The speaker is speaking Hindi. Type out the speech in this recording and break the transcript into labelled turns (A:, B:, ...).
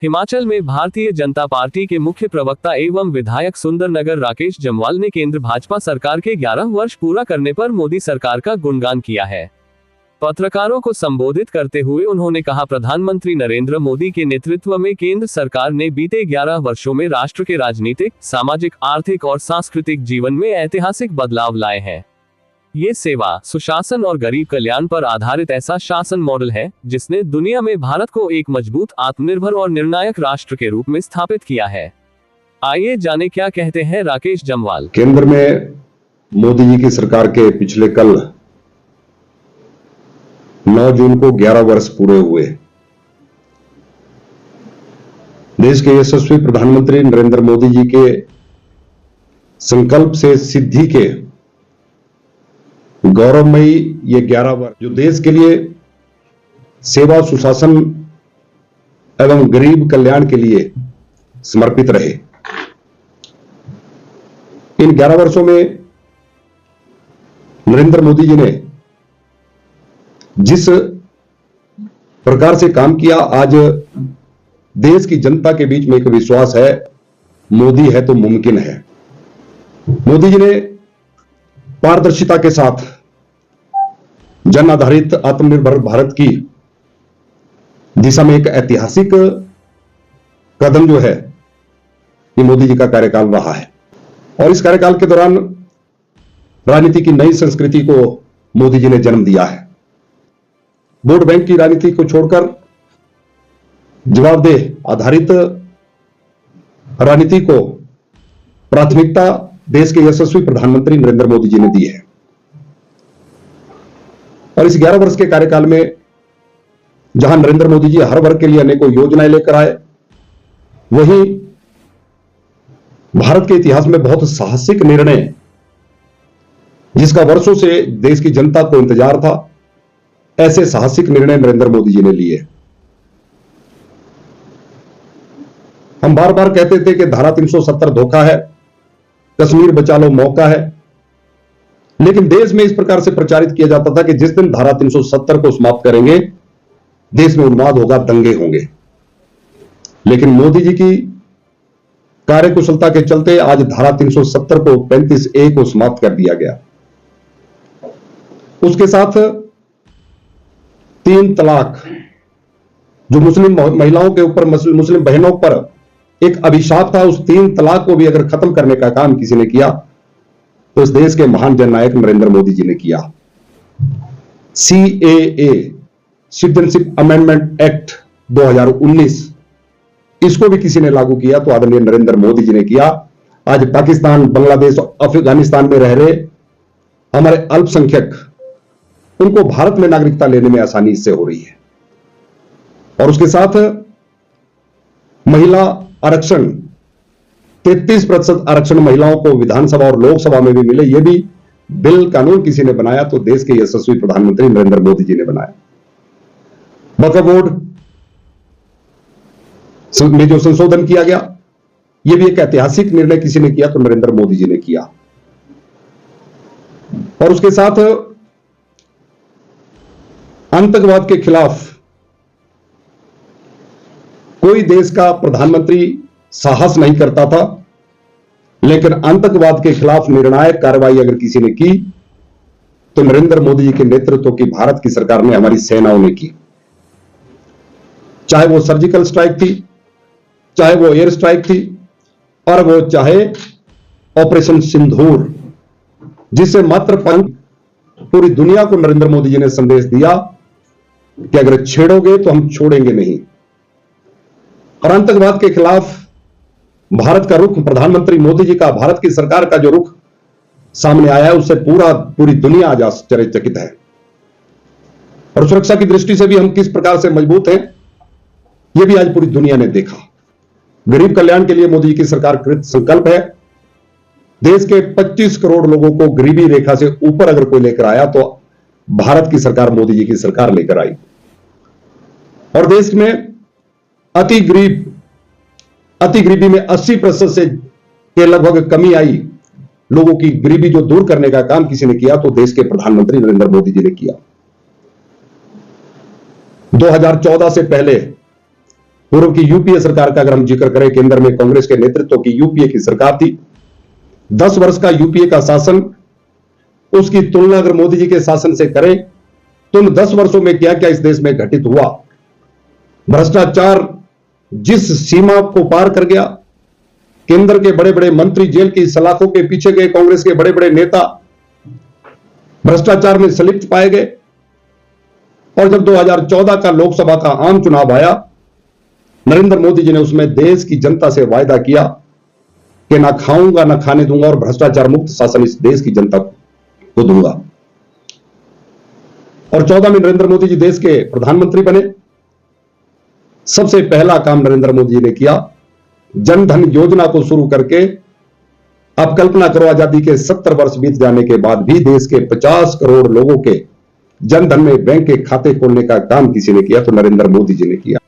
A: हिमाचल में भारतीय जनता पार्टी के मुख्य प्रवक्ता एवं विधायक सुंदरनगर राकेश जम्वाल ने केंद्र भाजपा सरकार के 11 वर्ष पूरा करने पर मोदी सरकार का गुणगान किया है। पत्रकारों को संबोधित करते हुए उन्होंने कहा, प्रधानमंत्री नरेंद्र मोदी के नेतृत्व में केंद्र सरकार ने बीते 11 वर्षों में राष्ट्र के राजनीतिक, सामाजिक, आर्थिक और सांस्कृतिक जीवन में ऐतिहासिक बदलाव लाए हैं। ये सेवा, सुशासन और गरीब कल्याण पर आधारित ऐसा शासन मॉडल है जिसने दुनिया में भारत को एक मजबूत, आत्मनिर्भर और निर्णायक राष्ट्र के रूप में स्थापित किया है। आइए जाने क्या कहते हैं राकेश जम्वाल।
B: केंद्र में मोदी जी की सरकार के पिछले कल 9 जून को 11 वर्ष पूरे हुए। देश के यशस्वी प्रधानमंत्री नरेंद्र मोदी जी के संकल्प से सिद्धि के गौरवमयी ये 11 वर्ष जो देश के लिए सेवा, सुशासन एवं गरीब कल्याण के लिए समर्पित रहे। इन 11 वर्षों में नरेंद्र मोदी जी ने जिस प्रकार से काम किया, आज देश की जनता के बीच में एक विश्वास है, मोदी है तो मुमकिन है। मोदी जी ने पारदर्शिता के साथ जन आधारित आत्मनिर्भर भारत की दिशा में एक ऐतिहासिक कदम जो है, ये मोदी जी का कार्यकाल रहा है। और इस कार्यकाल के दौरान राजनीति की नई संस्कृति को मोदी जी ने जन्म दिया है। वोट बैंक की राजनीति को छोड़कर जवाबदेह आधारित राजनीति को प्राथमिकता देश के यशस्वी प्रधानमंत्री नरेंद्र मोदी जी ने दी है। और इस 11 वर्ष के कार्यकाल में जहां नरेंद्र मोदी जी हर वर्ग के लिए अनेकों योजनाएं लेकर आए, वहीं भारत के इतिहास में बहुत साहसिक निर्णय, जिसका वर्षों से देश की जनता को इंतजार था, ऐसे साहसिक निर्णय नरेंद्र मोदी जी ने लिए। हम बार बार कहते थे कि धारा 370 धोखा है, कश्मीर बचा लो मौका है, लेकिन देश में इस प्रकार से प्रचारित किया जाता था कि जिस दिन धारा 370 को समाप्त करेंगे, देश में उन्माद होगा, दंगे होंगे। लेकिन मोदी जी की कार्यकुशलता के चलते आज धारा 370 को 35A को समाप्त कर दिया गया। उसके साथ 3 तलाक, जो मुस्लिम महिलाओं के ऊपर, मुस्लिम बहनों पर एक अभिशाप था, उस 3 तलाक को भी अगर खत्म करने का काम किसी ने किया तो इस देश के महान जननायक नरेंद्र मोदी जी ने किया। CAA, सिटीजनशिप अमेंडमेंट एक्ट 2019, इसको भी किसी ने लागू किया तो आदरणीय नरेंद्र मोदी जी ने किया। आज पाकिस्तान, बांग्लादेश, अफगानिस्तान में रह रहे हमारे अल्पसंख्यक, उनको भारत में नागरिकता लेने में आसानी इससे हो रही है। और उसके साथ महिला आरक्षण, 33% आरक्षण महिलाओं को विधानसभा और लोकसभा में भी मिले, यह भी बिल, कानून किसी ने बनाया तो देश के यशस्वी प्रधानमंत्री नरेंद्र मोदी जी ने बनाया। वक्फ बोर्ड में जो संशोधन किया गया, यह भी एक ऐतिहासिक निर्णय किसी ने किया तो नरेंद्र मोदी जी ने किया। और उसके साथ आतंकवाद के खिलाफ कोई देश का प्रधानमंत्री साहस नहीं करता था, लेकिन आतंकवाद के खिलाफ निर्णायक कार्रवाई अगर किसी ने की तो नरेंद्र मोदी जी के नेतृत्व की भारत की सरकार ने, हमारी सेनाओं ने की। चाहे वो सर्जिकल स्ट्राइक थी, चाहे वो एयर स्ट्राइक थी, और वो चाहे ऑपरेशन सिंदूर, जिससे मात्र पूरी दुनिया को नरेंद्र मोदी जी ने संदेश दिया कि अगर छेड़ोगे तो हम छोड़ेंगे नहीं। और आतंकवाद के खिलाफ भारत का रुख, प्रधानमंत्री मोदी जी का, भारत की सरकार का जो रुख सामने आया है, उससे पूरी दुनिया आज आश्चर्यचकित है। और सुरक्षा की दृष्टि से भी हम किस प्रकार से मजबूत हैं, यह भी आज पूरी दुनिया ने देखा। गरीब कल्याण के लिए मोदी जी की सरकार कृत संकल्प है। देश के 25 करोड़ लोगों को गरीबी रेखा से ऊपर अगर कोई लेकर आया तो भारत की सरकार, मोदी जी की सरकार लेकर आई। और देश में अति गरीबी में 80% से के लगभग कमी आई। लोगों की गरीबी जो दूर करने का काम किसी ने किया तो देश के प्रधानमंत्री नरेंद्र मोदी जी ने किया। 2014 से पहले पूर्व की यूपीए सरकार का अगर हम जिक्र करें, केंद्र में कांग्रेस के नेतृत्व की यूपीए की सरकार थी। 10 वर्ष का यूपीए का शासन, उसकी तुलना अगर मोदी जी के शासन से करें तो उन 10 वर्षों में क्या क्या इस देश में घटित हुआ। भ्रष्टाचार जिस सीमा को पार कर गया, केंद्र के बड़े बड़े मंत्री जेल की सलाखों के पीछे गए, कांग्रेस के बड़े बड़े नेता भ्रष्टाचार में संलिप्त पाए गए। और जब 2014 का लोकसभा का आम चुनाव आया, नरेंद्र मोदी जी ने उसमें देश की जनता से वायदा किया कि ना खाऊंगा ना खाने दूंगा और भ्रष्टाचार मुक्त शासन इस देश की जनता को दूंगा। और 14 में नरेंद्र मोदी जी देश के प्रधानमंत्री बने। सबसे पहला काम नरेंद्र मोदी जी ने किया, जन धन योजना को शुरू करके, आप कल्पना करो आजादी के 70 वर्ष बीत जाने के बाद भी देश के 50 करोड़ लोगों के जन धन में बैंक के खाते खोलने का काम किसी ने किया तो नरेंद्र मोदी जी ने किया।